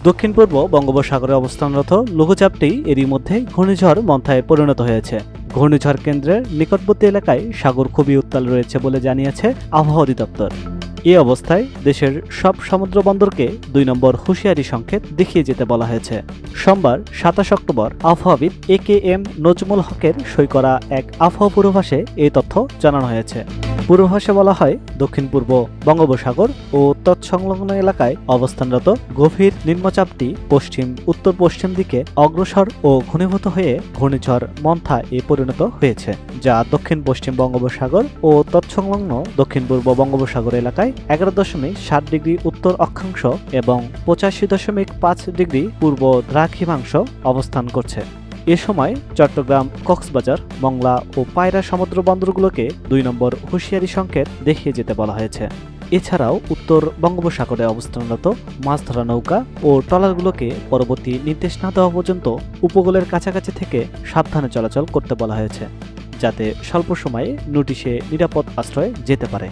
দক্ষিণ পূর্ব বঙ্গোপসাগরে অবস্থানরত লঘুচাপটি এরই মধ্যে ঘূর্ণিঝড় মন্থায় পরিণত হয়েছে। ঘূর্ণিঝড় কেন্দ্রের নিকটবর্তী এলাকায় সাগর খুবই উত্তাল রয়েছে বলে জানিয়েছে আবহাওয়া অধিদপ্তর। এ অবস্থায় দেশের সব সমুদ্র বন্দরকে 2 নম্বর হুঁশিয়ারি সংকেত দেখিয়ে যেতে বলা হয়েছে। সোমবার 27 অক্টোবর আবহাওয়াবিদ AKM নজমুল হকের সই করা এক আবহাওয়া পূর্বাভাসে এই তথ্য জানানো হয়েছে। পূর্বাভাসে বলা হয়, দক্ষিণ পূর্ব বঙ্গোপসাগর ও তৎসংলগ্ন এলাকায় অবস্থানরত গভীর নিম্নচাপটি পশ্চিম উত্তর পশ্চিম দিকে অগ্রসর ও ঘনীভূত হয়ে ঘূর্ণিঝড় মন্থা এ পরিণত হয়েছে, যা দক্ষিণ পশ্চিম বঙ্গোপসাগর ও তৎসংলগ্ন দক্ষিণ পূর্ব বঙ্গোপসাগর এলাকায় 11.7 ডিগ্রি উত্তর অক্ষাংশ এবং 85.5 ডিগ্রি পূর্ব দ্রাঘিমাংশ অবস্থান করছে। এ সময় চট্টগ্রাম, কক্সবাজার, মংলা ও পায়রা সমুদ্র বন্দরগুলোকে 2 নম্বর হুঁশিয়ারি সংকেত দেখিয়ে যেতে বলা হয়েছে। এছাড়াও উত্তর বঙ্গোপসাগরে অবস্থানরত মাছ ধরা নৌকা ও ট্রলারগুলোকে পরবর্তী নির্দেশ না দেওয়া পর্যন্ত উপকূলের কাছাকাছি থেকে সাবধানে চলাচল করতে বলা হয়েছে, যাতে স্বল্প সময়ে নোটিশে নিরাপদ আশ্রয়ে যেতে পারে।